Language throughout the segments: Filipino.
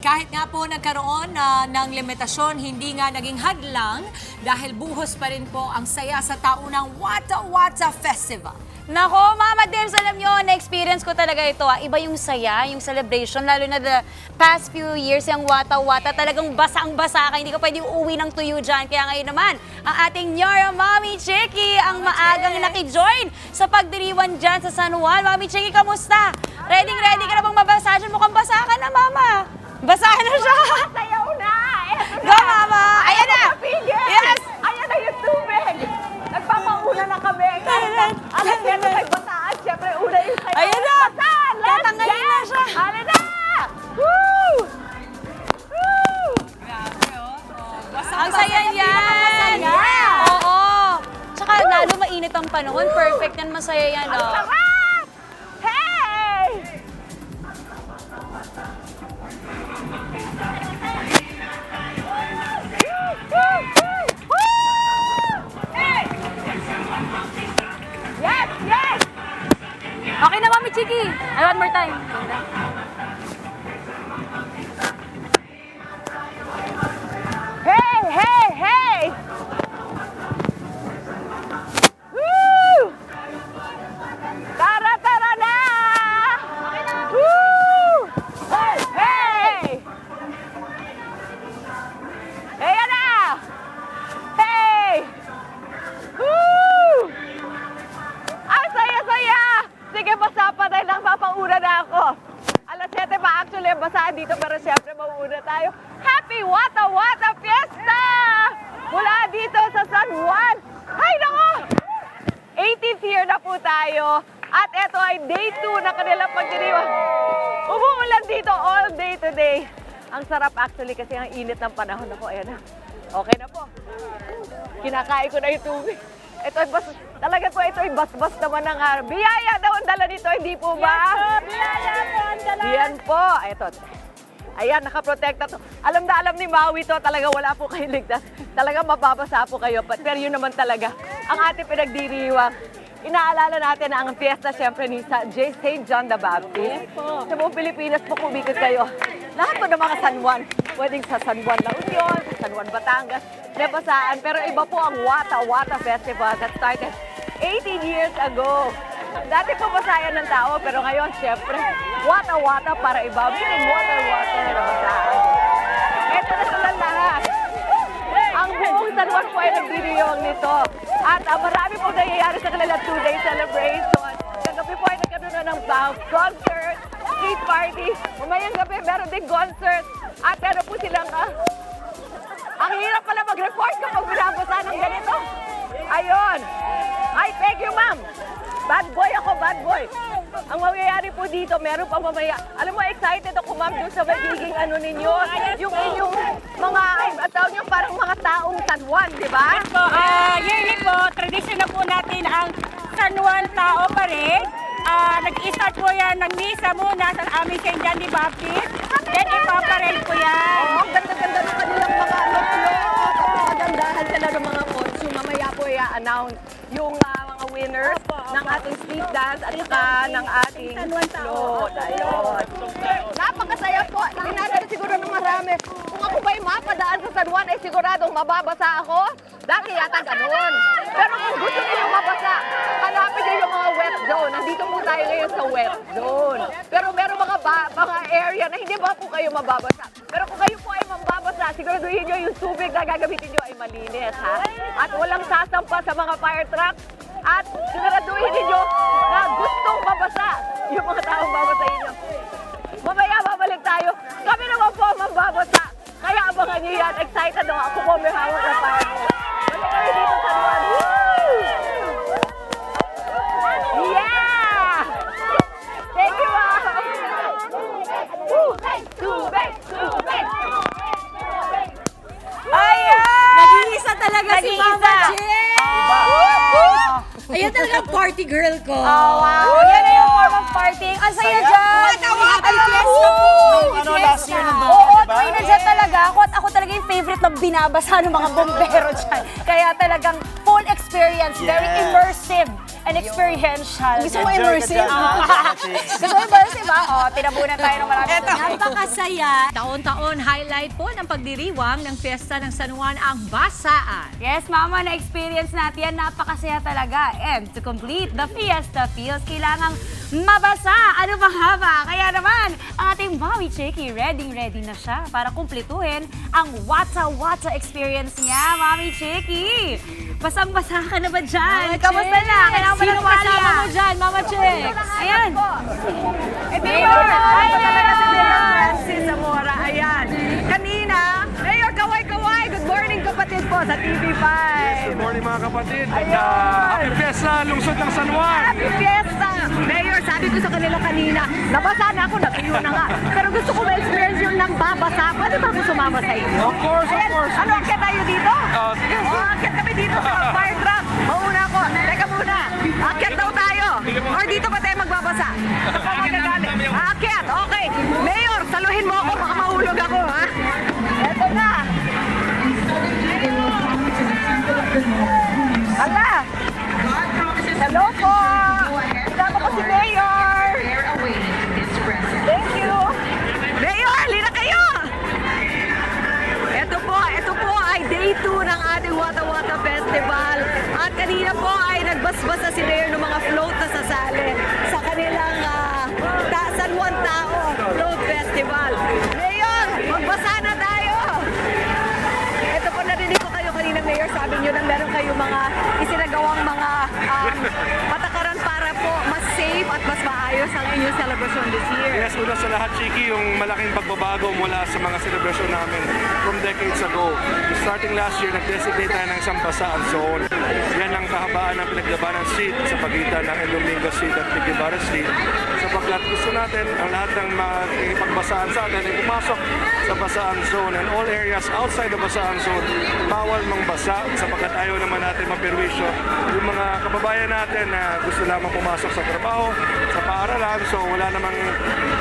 Kahit nga po nagkaroon ng limitasyon, hindi nga naging hadlang dahil buhos pa rin po ang saya sa taunang Wata Wata Festival. Nako, Mama Debs, alam nyo, na-experience ko talaga ito. Iba yung saya, yung celebration, lalo na the past few years, yung Wata-Wata, talagang basang-basa ka. Hindi ka pwede uuwi ng tuyo dyan. Kaya ngayon naman, ang ating Nyora Mami Chiki, ang maagang nakijoin sa pagdiriwan dyan sa San Juan. Mami Chiki, kamusta? Ready ka na bang mabasa dyan? Mukhang basa ka na, Mama. Basa na siya. Sayaw na! Go, Mama! Ayan na! Yes! Ayan na yung tubig! Nagpapauna na kami. Alam niya na nagbasaan. Siyempre, una yung sayaw. Ayan na! Basaan! Let's Tatanggalin na siya. Ayan na! Woo! Woo! Ang saya niyan! Oo! Tsaka lalo mainit ang panahon. Perfect yan, masaya yan. Ang Oh. sarap! Hey! Yes! Yes! Okay na, Mami Chiki. I want more time. Hey! Hey! Hey! Woo! Tara! Tara na! Woo! Hey! Hey! Ayan na! Hey! Woo! Ang saya-saya! Sige, basa pa dahil nagpapauna na ako. Alas 7 pa actually ang basaan dito pero siyempre mauuna tayo. Happy Wata Wata Fiesta! Mula dito sa San Juan. Ay, nako! 18th year na po tayo. At ito ay day 2 na kanilang pagdiriwang. Umuulan dito all day today. Ang sarap actually kasi ang init ng panahon. Ako, ayan na. Okay na po. Kinakain ko na yung tubig. Ito ay talaga po ito ay bas-bas naman ng araw. Biyaya daw ang dala nito, hindi po ba? Yes, biyaya po ang dala. Yan po. Ito. Ayan, nakaprotekta to. Alam na alam ni Maui to, talaga wala po kayong ligtas. Talaga mababasa po kayo. Pero yun naman talaga, ang ating pinagdiriwang. Inaalala natin na ang fiesta siyempre ni St. John the Baptist. Sa buong Pilipinas po kumikot kayo. Lahat po ng mga San Juan. Pwedeng sa San Juan La Union, sa San Juan Batangas, Nebasaan. Pero iba po ang Wata Wata Festival that started 18 years ago. Dati po basayan ng tao, pero ngayon, siyempre, Wata Wata para iba. Meaning water water na basaan. Ito na sila lahat. Ang buong San Juan po ay nagdiriwang nito. At marami pong nangyayari sa kanilang 2-day celebration. Kagabi po ay nagkaroon na ng concert, street party. Mamayang gabi meron din concert. At meron po silang, ang hirap pala mag-report kapag binabasa ng ganito. Ayun. Ay, thank you, ma'am. Bad boy ako, bad boy. Ang mangyayari po dito, meron pang mamaya. Alam mo, excited ako, ma'am, doon sa magiging ano ninyo. Yung inyong mga, tawag nyo, parang mga taong San Juan, di ba? Yes po, yearly po, tradition na po natin ang San Juan Tao Parade. Nag-i-start po yan ng misa muna sa aming St. John the Baptist. Then ipaparade po yan. Oo, ang ganda-ganda ng kanilang mga flow. Kagandahan sila ng mga costume. Mamaya po i-announce yung mga winners ng ating street dance at saka ng ating float. Ayun. Napakasaya po. Tinanong siguro ng marami. Kung ako ba'y mapadaan sa San Juan, ay siguradong mababasa ako. Dati yata ganun. Pero kung gusto niyo mabasa, hanapin niyo yung mga wet zone. Nandito po tayo ngayon sa wet zone. Pero meron mga area na hindi ba po kayo mababasa. Pero kung kayo po ay mababasa, siguraduhin niyo yung tubig na gagamitin niyo ay malinis, ha? At walang sasampa sa mga fire truck. At siguraduhin niyo na gustong mabasa yung mga taong babasahin niyo. Mamaya babalik tayo. Kami naman po mababasa. Kaya abangan niyo yan. Excited ako. Ako po may hawak na fire truck. Balik kami dito sa Juan. Woo! Yeah! Thank you, ma'am. Tubig! Tubig! Ayan! Nag-iisa talaga si Nag-iisa. Mama Jen! Ayan talaga ang party girl ko. Oh, wow. Yan na yung form of party. Ang saya dyan. Wata Wata Fiesta po! Ano, last year nandun, Oo, di ba? tuloy na dyan talaga. Ako talaga yung favorite na binabasa ng mga bombero dyan. Kaya talagang full experience, very Yes. immersive. an experiential. Gusto mo immersive? Gusto mo immersive ba? O, tinabunan tayo ng maraming Napakasaya. Taon-taon highlight po ng pagdiriwang ng Fiesta ng San Juan ang basaan. Yes, Mama, na-experience natin yan. Napakasaya talaga. And to complete the fiesta feels, kailangang mabasa. Ano ba haba? Kaya naman, ang ating Mami Chiki, ready na siya para kumpletuhin ang Wata experience niya, Mami Chiki. Basang-basa ka na ba dyan? Kamusta na? Kailangan ba Sino ng kasama tuwalya? mo dyan, Mama Chicks? Ayan. Mayor! Ay, talaga si Mayor Francis Zamora. Ayan. Kanina, Mayor, kaway-kaway. Good morning, kapatid po sa TV5. Good morning mga kapatid. At Ayun. happy fiesta, lungsod ng San Juan. Happy Fiesta! Mayor, sabi ko sa kanila kanina, nabasa na ako, natuyo na nga. Pero gusto ko ma-experience yung nang babasa. Pwede ba ako sumama sa inyo? Of course, of Ayan, course. ano, akit tayo dito? Sige. Akit kami dito sa fire truck. Mauna ako. Teka muna. Akit daw tayo. Or dito pa tayo magbabasa. Ito pa magagalit. Akit, okay. Mayor, saluhin mo ako. Baka mahulog ako, ha? Eto na. Hala. Hello po. Kasama ko si Mayor. Thank you. Mayor, halina kayo. Ito po ay day 2 ng ating Wata Wata Festival. At kanina po ay nagbasbas na si Mayor ng mga float na sasali sa kanilang San Juan Tao Float Festival. Mayor, magbasa na tayo. Ito po, narinig ko kayo kanina, Mayor. Sabi nyo na meron kayo mga isinagawang mga patakaran para po mas safe at mas maayos ang inyong celebration this year. Yes, una sa lahat, Chiki, yung malaking pagbabago mula sa mga celebration namin from decades ago. Starting last year, nag-designate tayo ng isang basaan zone. Yan ang kahabaan ng Pinaglabanan Street sa pagitan ng El Domingo Street at Piquibara Street. Sapagkat gusto natin ang lahat ng pagbasaan sa atin ay pumasok sa basaan zone, and all areas outside the basaan zone, bawal mangbasa sapagkat ayaw naman natin mapirwisyo yung mga kababayan natin na gusto lamang pumasok sa trabaho, sa paaralan, so wala namang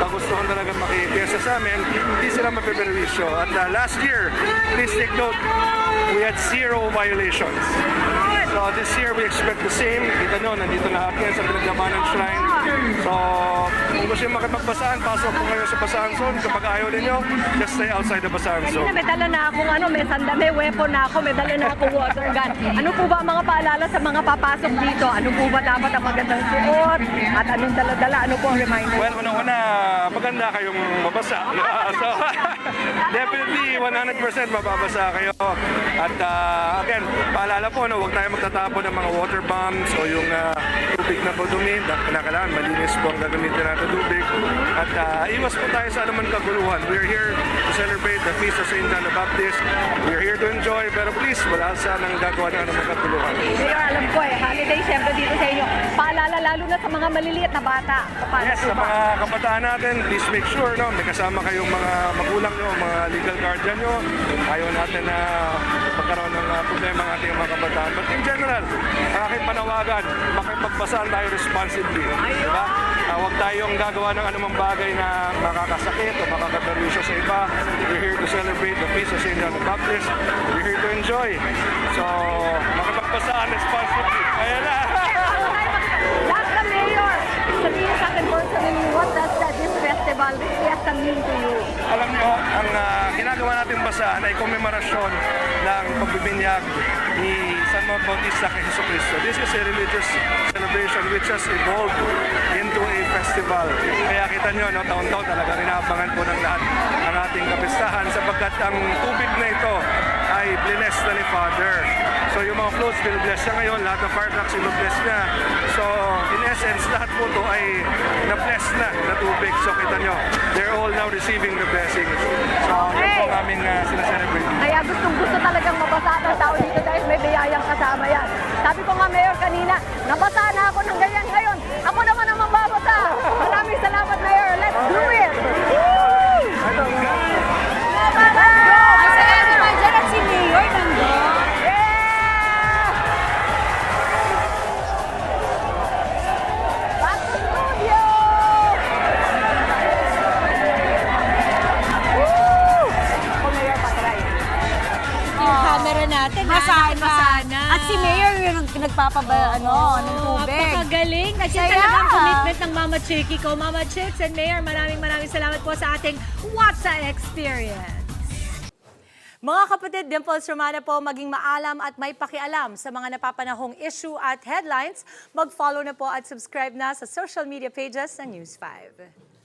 kagustuhan talaga makipiyesa sa amin, hindi sila mapipirwisyo. At last year, please take note, we had 0 violations. So this year we expect the same. Kita nyo, nandito lahat yan sa Pinaglabanan Shrine. So kung gusto nyo makipagbasaan, pasok po kayo sa basaan zone. Kapag ayaw ninyo, just stay outside the basaan Kanina zone. may dala na akong may sanda, may weapon na ako, may dala na akong water gun. Ano po ba ang mga paalala sa mga papasok dito? Ano po ba dapat ang magandang suot? At anong dala-dala? Ano po ang reminder? Well, una-una, maganda kayong mabasa. So, definitely 100% mababasa kayo. At again, paalala po, huwag tayo magtatapon ng mga water bombs o yung tubig na dumi. Kailangan malinis po ang gagamitin natin tubig. At iwas po tayo sa anumang kaguluhan. We're here to celebrate the Feast of St. John the Baptist. We're here to enjoy, pero please, wala sanang gagawa ng anumang kaguluhan. Mayor, alam ko holiday siyempre dito sa inyo. Paalala lalo na sa mga maliliit na bata. Paano Yes, po sa ba? mga kabataan natin, please make sure may kasama kayong mga magulang nyo, mga legal guardian nyo. Ayaw natin na magkaroon ng problema ang ating mga kabataan. But in general, ang aking panawagan, makipagbasaan tayo responsibly. Diba? Huwag tayong gagawa ng anumang bagay na makakasakit o makakaperwisyo sa iba. We're here to celebrate the Feast of St. John the Baptist. We're here to enjoy. So, makipagbasaan responsibly. Ayan na! Last na, Mayor, sabihin sa akin personally, what does this festival, this fiesta mean to you? Alam niyo, ang ginagawa natin basaan ay komemorasyon ng pagbibinyag ni San Juan Bautista kay Jesucristo. This is a religious celebration which has evolved into a festival. Kaya kita niyo, taon-taon talaga inaabangan po ng lahat ang ating kapistahan sapagkat ang tubig na ito ay bless na ni Father. So yung mga floats, bless niya ngayon, lahat ng fire trucks, bless niya. So in essence, lahat po ito ay na-bless na tubig. So kita nyo, they're all now receiving the blessings. So yun po ang aming sinaselebrate. Kaya gustong-gusto talagang mabasa ng tao dito dahil may biyayang kasama yan. Sabi ko nga, Mayor, kanina, nabasa na ako ng ganyan ngayon. Ako naman ang mababasa. Maraming salamat, Mayor. Let's do it! Ang saya naman dyan at si Mayor nandun. Back to studio! Ako, Mayor, patry. Yung camera natin. Masana. Masana. At si Mayor yung nagpapaba, ng tubig. Napakagaling. Nandiyan Saya. talaga ang commitment ng Mama Chiki ko. Mama Chicks and Mayor, maraming salamat po sa ating What's Experience. Mga kapatid, Dimples Romana po, maging maalam at may pakialam sa mga napapanahong issue at headlines. Mag-follow na po at subscribe na sa social media pages ng News 5.